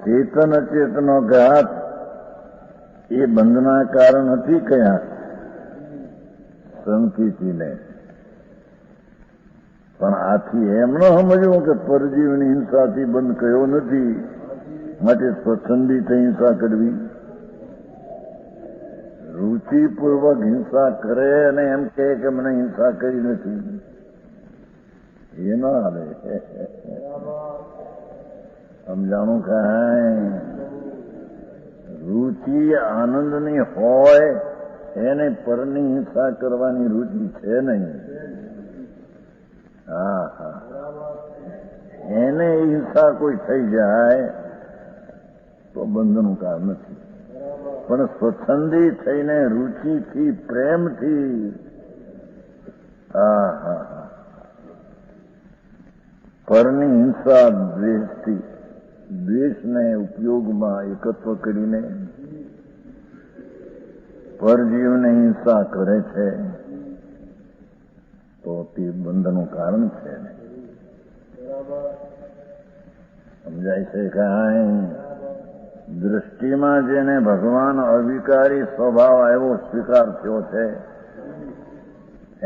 ચેતન અચેતનો ઘાત એ બંધના કારણ નથી કયા સંકિતીને. પણ આથી એમ ન સમજવું કે પરજીવની હિંસાથી બંધ કયો નથી, માટે સ્વચ્છંદિત હિંસા કરવી. રુચિપૂર્વક હિંસા કરે અને એમ કહે કે મને હિંસા કરી નથી, એ ન હાલે. સમજાણું કાંઈ? રુચિ આનંદની હોય એને પરની હિંસા કરવાની રુચિ છે નહીં. હા હા, એને હિંસા કોઈ થઈ જાય તો બંધનું કારણ નથી. પણ સ્વચ્છંદી થઈને રુચિથી પ્રેમથી, હા હા હા, પરની હિંસા દ્વેષથી, દ્વેષને ઉપયોગમાં એકત્વ કરીને પરજીવને હિંસા કરે છે તો તે બંધનું કારણ છે. સમજાય છે કાંઈ? દૃષ્ટિમાં જેને ભગવાન અવિકારી સ્વભાવ આવ્યો સ્વીકાર થયો છે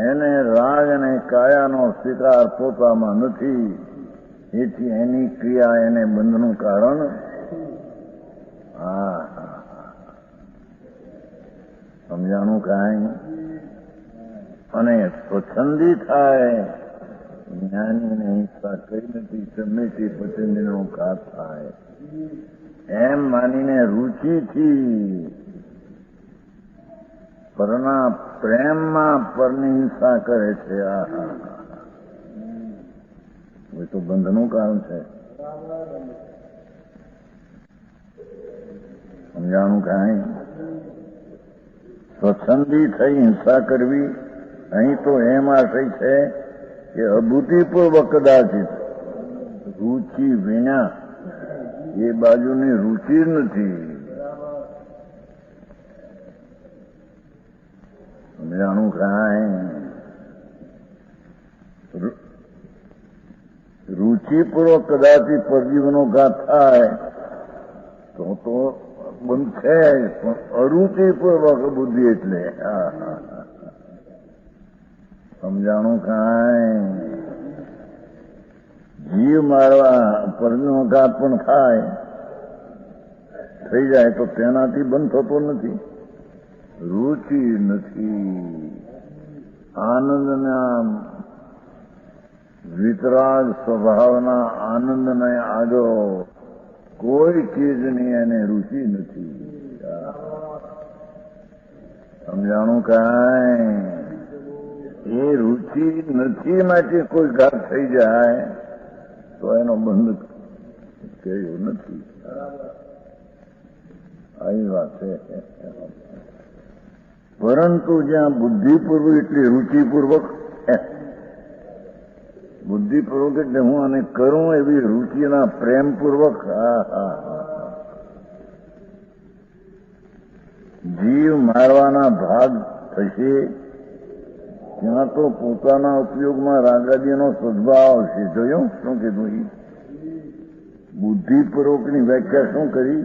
એને રાગ અને કાયાનો સ્વીકાર પોતામાં નથી, એથી એની ક્રિયા એને બંધનું કારણ. હા સમજાણું કાંઈ? અને સ્વચ્છંદી થાય, જ્ઞાનીને હિંસા કઈ નથી, ગમે તે પતંગનો ઘાત થાય એમ માનીને રુચિથી પરના પ્રેમમાં પરની હિંસા કરે છે. એ તો બંધનું કારણ છે. સમજાણું કાંઈ? સ્વચ્છંદી થઈ હિંસા કરવી, અહીં તો એમ આશય છે કે અબુદ્ધિપૂર્વક કદાચિત રુચિ વિના, એ બાજુની રુચિ જ નથી. સમજાણું કાંઈ? રુચિપૂર્વક કદાચિત પરજીવનો ઘાત થાય તો બંધ છે, પણ અરુચિપૂર્વક બુદ્ધિ એટલે. સમજાણું કાંઈ? જીવ મારવા પરનો ઘાત પણ થાય, થઈ જાય તો તેનાથી બંધ થતો નથી. રુચિ નથી. આનંદના વિતરાગ સ્વભાવના આનંદને આગળ કોઈ ચીજની એને રુચિ નથી. સમજાણું કાંઈ? એ રુચિ નથી માટે કોઈ ઘાત થઈ જાય તો એનો બંધ કર્યો નથી. આવી વાત છે. પરંતુ જ્યાં બુદ્ધિપૂર્વક એટલે રુચિપૂર્વક, બુદ્ધિપૂર્વક એટલે હું આને કરું એવી રુચિના પ્રેમપૂર્વક, જીવ મારવાના ભાગ થશે ત્યાં તો પોતાના ઉપયોગમાં રાગાદીનો સદભાવ આવશે. જોયું શું કીધું? બુદ્ધિપૂર્વકની વ્યાખ્યા શું કરી?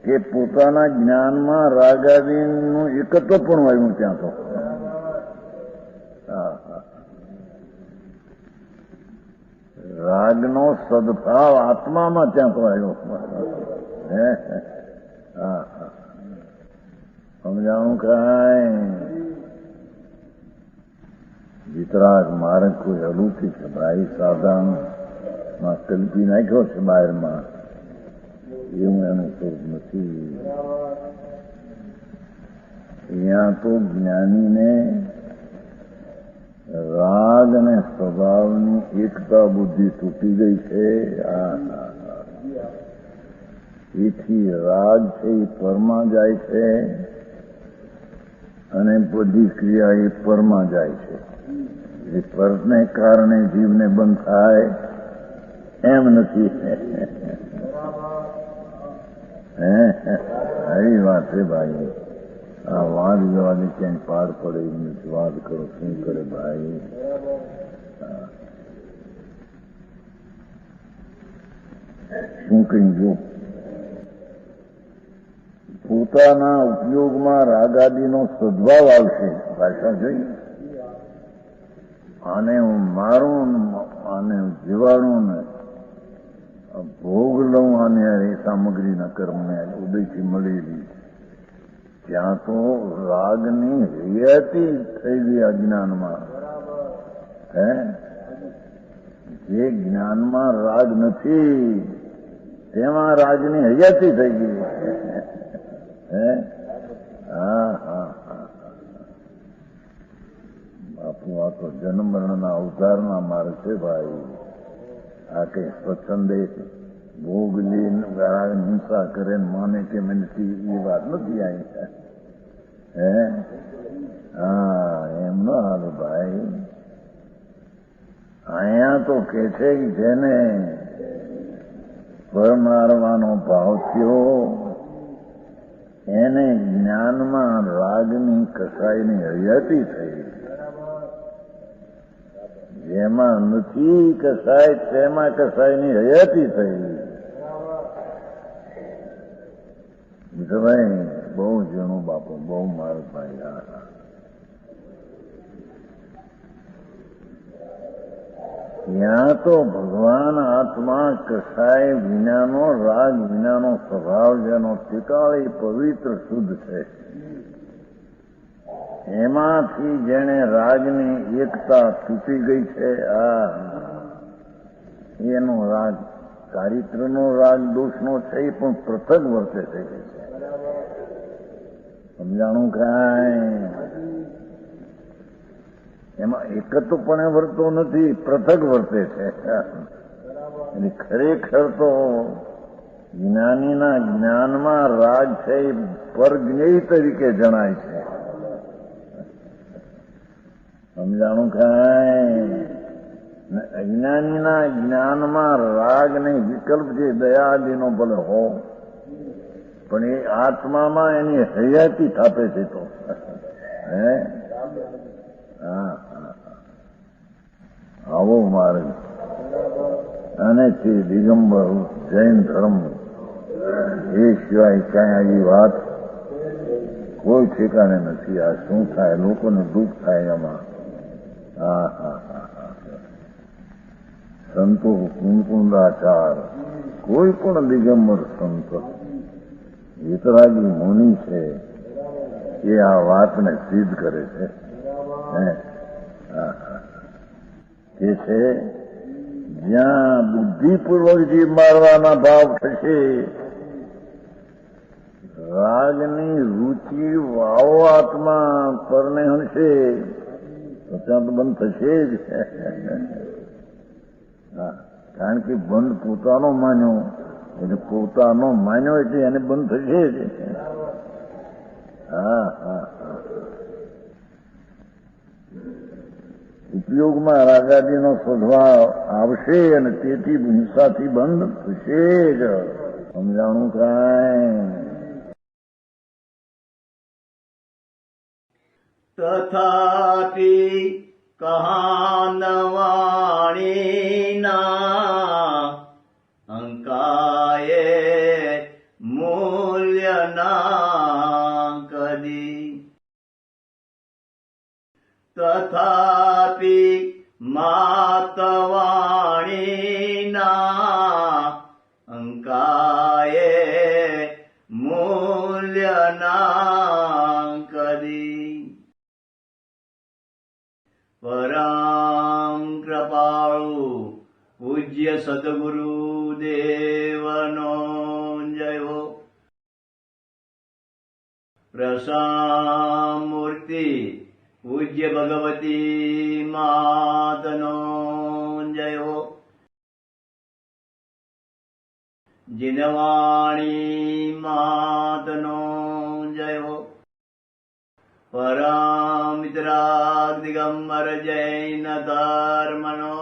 કે પોતાના જ્ઞાનમાં રાગાદીનું એકત્વ પણ આવ્યું ત્યાં તો. રાગનો સદભાવ આત્મામાં ત્યાં તો આવ્યો. સમજાણું કાંઈ? વિતરાગ માર્ગ કોઈ અલૌકિક છે ભાઈ, સાધારણમાં કલ્પી નાખ્યો છે બહારમાં, એવું એનું સ્વરૂપ નથી. અહીંયા તો જ્ઞાનીને રાગ અને સ્વભાવની એકતા બુદ્ધિ તૂટી ગઈ છે. એથી રાગ છે એ પરમાં જાય છે અને બધી ક્રિયા એ પરમાં જાય છે. એ પરને કારણે જીવને બંધ થાય એમ નથી. આવી વાત છે ભાઈ. આ વાદ વિવાદની ક્યાંય પાર પડે એમ નથી. વાદ કરો શું કરે ભાઈ? શું કહી જો પોતાના ઉપયોગમાં રાગાદીનો સદભાવ આવશે. ભાષા જોઈ, આને હું મારું, આને જીવાણું ને ભોગ લઉં, આને એ સામગ્રીના કર્મને ઉદયથી મળેલી, ત્યાં તો રાગની હયાતી થઈ ગઈ અજ્ઞાનમાં. હે, જે જ્ઞાનમાં રાગ નથી તેમાં રાગની હયાતી થઈ ગઈ. હે, હા હા હા, બાપુ આ તો જન્મ મરણના અવતારના માર્ગ છે ભાઈ. આ કઈ સ્વચ્છંદે ભોગ લઈને હિંસા કરે માને કે નથી એ વાત નથી આવી. હે, હા, એમ ન હાલ ભાઈ. અહીંયા તો કે છે કે જેને પરમારવાનો ભાવ થયો એને જ્ઞાનમાં રાગની કસાઈની હયાતી થઈ. જેમાં નથી કસાય તેમાં કસાઈની હયાતી થઈ. ભાઈ બહુ જણું બાપુ, બહુ મારું ભાઈ. હા, ત્યાં તો ભગવાન આત્મા કસાય વિનાનો, રાગ વિનાનો સ્વભાવ જેનો ટીકાળી પવિત્ર શુદ્ધ છે, એમાંથી જેને રાગની એકતા તૂટી ગઈ છે, એનો રાગ ચારિત્રનો રાગ દોષનો છે, એ પણ પૃથક વર્તે થઈ ગઈ છે. સમજાણું કાંઈ? એમાં એકત્વપણે વર્તો નથી, પૃથક વર્તે છે. એટલે ખરેખર તો જ્ઞાનીના જ્ઞાનમાં રાગ છે એ પરજ્ઞેય તરીકે જણાય છે. સમજાણું કાંઈ? અજ્ઞાનીના જ્ઞાનમાં રાગ નહીં, વિકલ્પ જે દયાદીનો ભલે હો, પણ એ આત્મામાં એની હયાતી થાપે છે. તો હે, હા, આવો માર્ગ અને તે દિગંબર જૈન ધર્મ એ સિવાય ક્યાંય આવી વાત કોઈ ઠેકાણે નથી. આ શું થાય, લોકોને દુઃખ થાય એમાં. હા હા હા, સંતો કુંકુંદાચાર, કોઈ પણ દિગંબર સંત વિતરાગી મુનિ છે એ આ વાતને સિદ્ધ કરે છે. એ છે જ્યાં બુદ્ધિપૂર્વક જે મારવાના ભાવ થશે, રાગની રુચિ વાવો આત્મા પરને હશે તો ત્યાં તો બંધ થશે જ. કારણ કે બંધ પોતાનો માન્યો, એટલે પોતાનો માન્યો એટલે એને બંધ થશે જ. હા હા હા, ઉપયોગમાં રાગાદીનો સ્વભાવ આવશે અને તેથી હિંસાથી બંધ થશે જ. સમજાણું કાંઈ? તથાપિ કહાનવાણીના અંકાયે મૂલ્યના કદી. તથાપિ માતવાણીના અંકાયે મૂલ્યના કદી. પરમ કૃપાળુ પૂજ્ય સદગુરુ દેવનો જયો. પ્રસામૂર્તિ પૂજ્ય ભગવતી માતનો જયો. જીનવાણી માતનો જયો. પરમિત્રા દિગંબર જૈન ધર્મનો